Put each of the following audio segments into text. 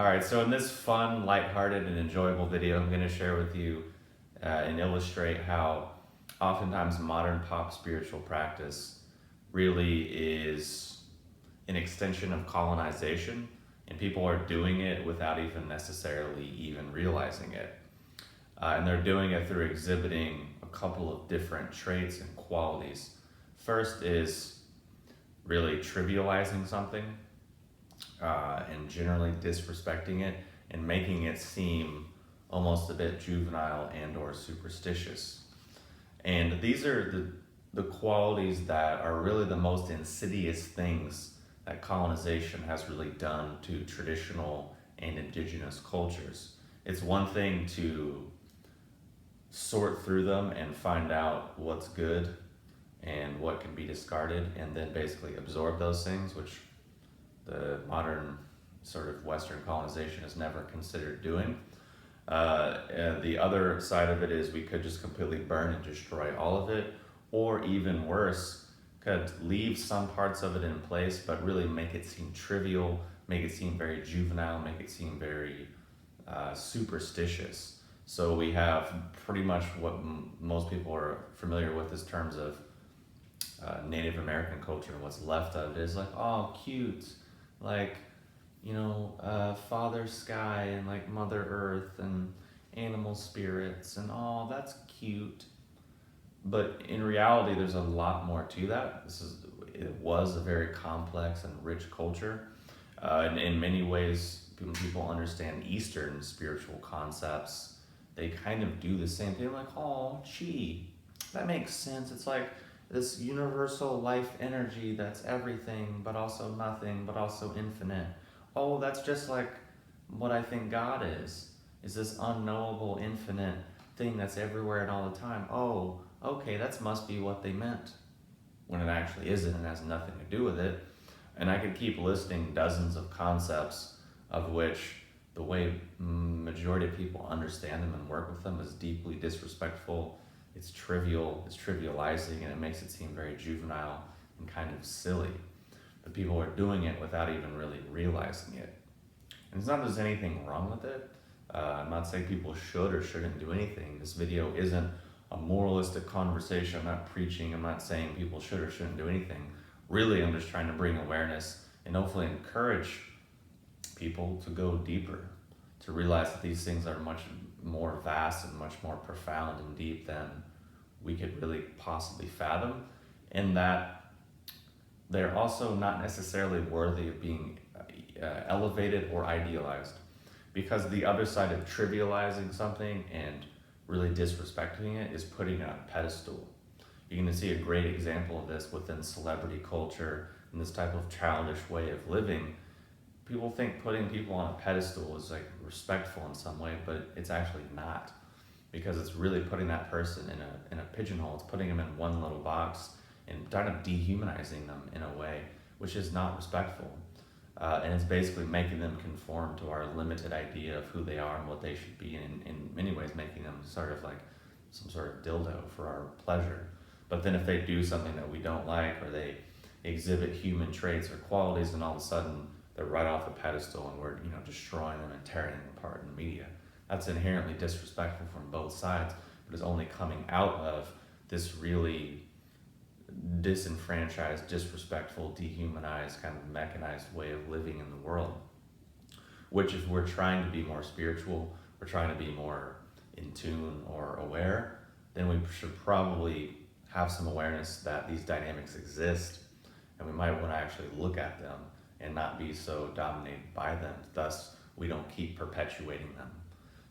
All right, so in this fun, lighthearted, and enjoyable video, I'm going to share with you and illustrate how oftentimes modern pop spiritual practice really is an extension of colonization, and people are doing it without even necessarily even realizing it. And they're doing it through exhibiting a couple of different traits and qualities. First is really trivializing something and generally disrespecting it and making it seem almost a bit juvenile and or superstitious. And these are the qualities that are really the most insidious things that colonization has really done to traditional and indigenous cultures. It's one thing to sort through them and find out what's good and what can be discarded, and then basically absorb those things, which the modern sort of Western colonization has never considered doing. And the other side of it is we could just completely burn and destroy all of it, or even worse, could leave some parts of it in place, but really make it seem trivial, make it seem very juvenile, make it seem very superstitious. So we have pretty much what most people are familiar with as terms of Native American culture. What's left of it is like, oh, cute, like, Father Sky and like Mother Earth and animal spirits and all that's cute. But in reality, there's a lot more to that. It was a very complex and rich culture. And in many ways, when people understand Eastern spiritual concepts, they kind of do the same thing, like, oh, chi, that makes sense. It's like this universal life energy that's everything, but also nothing, but also infinite. Oh, that's just like what I think God is this unknowable, infinite thing that's everywhere and all the time. Oh, okay, that must be what they meant, when it actually isn't and has nothing to do with it. And I could keep listing dozens of concepts of which the way majority of people understand them and work with them is deeply disrespectful. It's trivial, it's trivializing, and it makes it seem very juvenile and kind of silly. But people are doing it without even really realizing it. And it's not that there's anything wrong with it. I'm not saying people should or shouldn't do anything. This video isn't a moralistic conversation. I'm not preaching. I'm not saying people should or shouldn't do anything. Really, I'm just trying to bring awareness and hopefully encourage people to go deeper, to realize that these things are much more vast and much more profound and deep than we could really possibly fathom, and that they're also not necessarily worthy of being elevated or idealized. Because the other side of trivializing something and really disrespecting it is putting it on a pedestal. You're going to see a great example of this within celebrity culture and this type of childish way of living. People think putting people on a pedestal is like respectful in some way, but it's actually not, because it's really putting that person in a pigeonhole. It's putting them in one little box and kind of dehumanizing them in a way which is not respectful. And it's basically making them conform to our limited idea of who they are and what they should be, and in many ways making them sort of like some sort of dildo for our pleasure. But then if they do something that we don't like, or they exhibit human traits or qualities, and all of a sudden they're right off the pedestal and we're destroying them and tearing them apart in the media. That's inherently disrespectful from both sides, but is only coming out of this really disenfranchised, disrespectful, dehumanized, kind of mechanized way of living in the world. Which, if we're trying to be more spiritual, we're trying to be more in tune or aware, then we should probably have some awareness that these dynamics exist, and we might want to actually look at them and not be so dominated by them. Thus, we don't keep perpetuating them.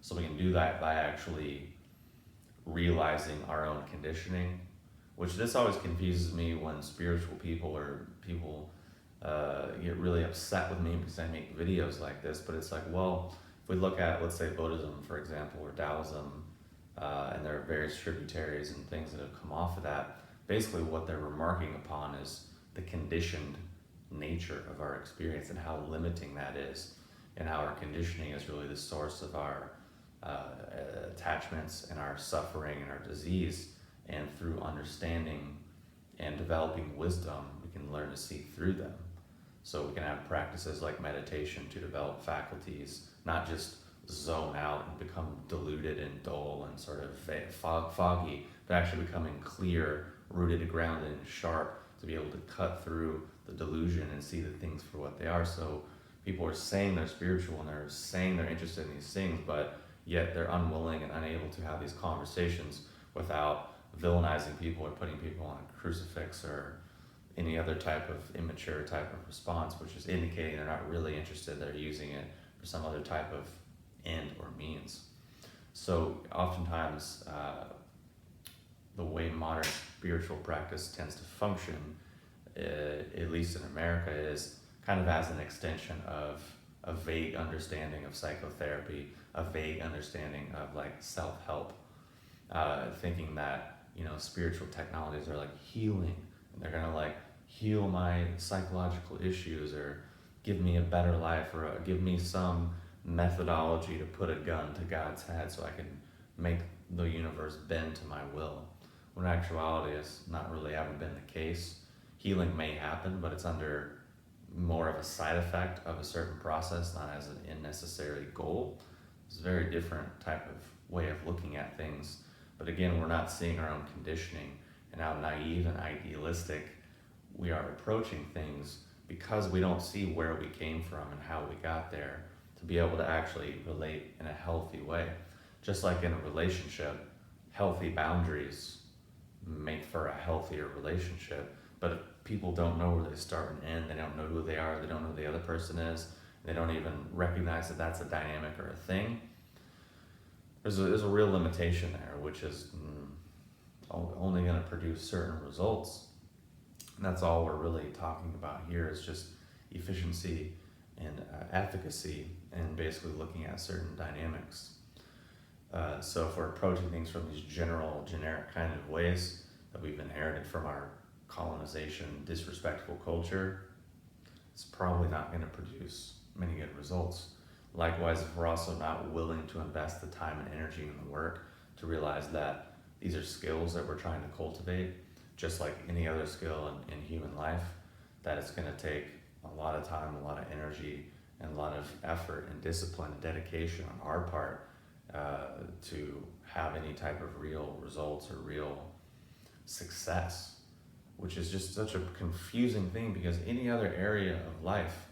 So we can do that by actually realizing our own conditioning, which this always confuses me when spiritual people or people get really upset with me because I make videos like this. But it's like, well, if we look at, let's say, Buddhism, for example, or Taoism, and there are various tributaries and things that have come off of that, basically what they're remarking upon is the conditioned nature of our experience and how limiting that is, and how our conditioning is really the source of our attachments and our suffering and our disease. And through understanding and developing wisdom, we can learn to see through them. So we can have practices like meditation to develop faculties, not just zone out and become diluted and dull and sort of foggy, but actually becoming clear, rooted, grounded, and sharp to be able to cut through the delusion and see the things for what they are. So people are saying they're spiritual and they're saying they're interested in these things, but yet they're unwilling and unable to have these conversations without villainizing people or putting people on a crucifix or any other type of immature type of response, which is indicating they're not really interested, they're using it for some other type of end or means. So oftentimes, the way modern spiritual practice tends to function, at least in America, is kind of as an extension of a vague understanding of psychotherapy, a vague understanding of like self-help, thinking that, spiritual technologies are like healing, and they're gonna like heal my psychological issues or give me a better life or give me some methodology to put a gun to God's head so I can make the universe bend to my will. When in actuality, it's not really ever been the case. Healing may happen, but it's under more of a side effect of a certain process, not as an unnecessary goal. It's a very different type of way of looking at things. But again, we're not seeing our own conditioning and how naive and idealistic we are approaching things because we don't see where we came from and how we got there to be able to actually relate in a healthy way. Just like in a relationship, healthy boundaries make for a healthier relationship. But if people don't know where they start and end, they don't know who they are, they don't know who the other person is, they don't even recognize that that's a dynamic or a thing, there's a real limitation there, which is only going to produce certain results. And that's all we're really talking about here is just efficiency and efficacy and basically looking at certain dynamics. So if we're approaching things from these generic kind of ways that we've inherited from our colonization, disrespectful culture, it's probably not going to produce many good results. Likewise, if we're also not willing to invest the time and energy in the work to realize that these are skills that we're trying to cultivate, just like any other skill in human life, that it's going to take a lot of time, a lot of energy, and a lot of effort and discipline and dedication on our part to have any type of real results or real success, which is just such a confusing thing because any other area of life,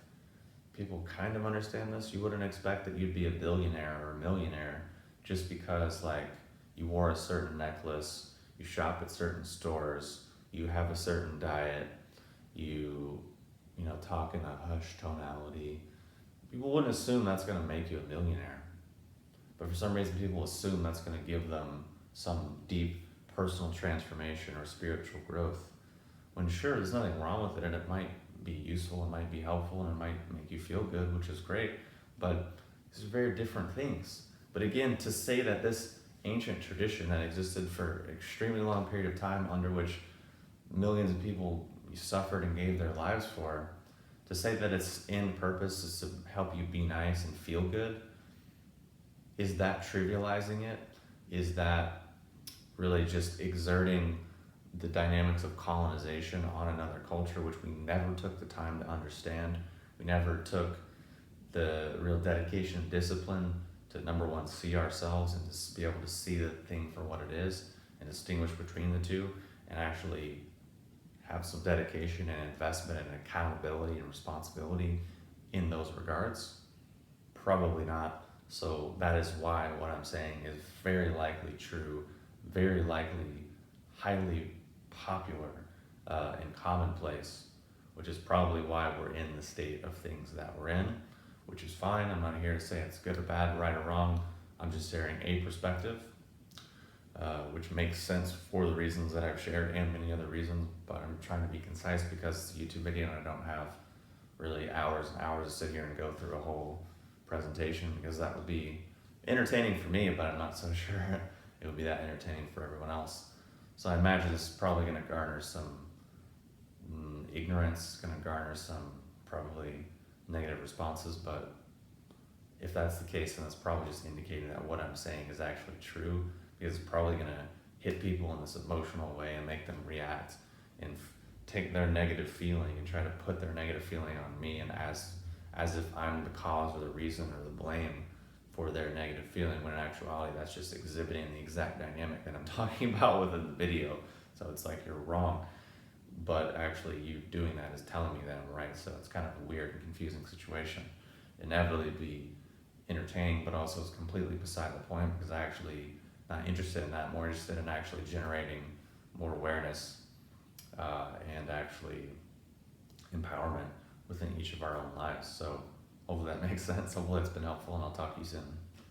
people kind of understand this. You wouldn't expect that you'd be a billionaire or a millionaire just because like you wore a certain necklace, you shop at certain stores, you have a certain diet, you talk in a hush tonality. People wouldn't assume that's going to make you a millionaire. But for some reason, people assume that's going to give them some deep personal transformation or spiritual growth. When sure, there's nothing wrong with it, and it might be useful, it might be helpful, and it might make you feel good, which is great. But these are very different things. But again, to say that this ancient tradition that existed for an extremely long period of time, under which millions of people suffered and gave their lives for, to say that its end purpose is to help you be nice and feel good, is that trivializing it? Is that really just exerting the dynamics of colonization on another culture, which we never took the time to understand? We never took the real dedication and discipline to, number one, see ourselves and to be able to see the thing for what it is and distinguish between the two and actually have some dedication and investment and accountability and responsibility in those regards? Probably not. So that is why what I'm saying is very likely true, very likely highly popular and commonplace, which is probably why we're in the state of things that we're in, which is fine. I'm not here to say it's good or bad, right or wrong. I'm just sharing a perspective, which makes sense for the reasons that I've shared and many other reasons, but I'm trying to be concise because it's a YouTube video and I don't have really hours and hours to sit here and go through a whole presentation, because that would be entertaining for me, but I'm not so sure it would be that entertaining for everyone else. So I imagine this is probably going to garner some ignorance, it's going to garner some probably negative responses, but if that's the case, then it's probably just indicating that what I'm saying is actually true, because it's probably going to hit people in this emotional way and make them react in take their negative feeling and try to put their negative feeling on me, and as if I'm the cause or the reason or the blame for their negative feeling, when in actuality that's just exhibiting the exact dynamic that I'm talking about within the video. So it's like you're wrong, but actually you doing that is telling me that I'm right. So it's kind of a weird and confusing situation. Inevitably be entertaining, but also is completely beside the point, because I actually not interested in that, more interested in actually generating more awareness and actually empowerment within each of our own lives. So hopefully that makes sense. Hopefully it's been helpful, and I'll talk to you soon.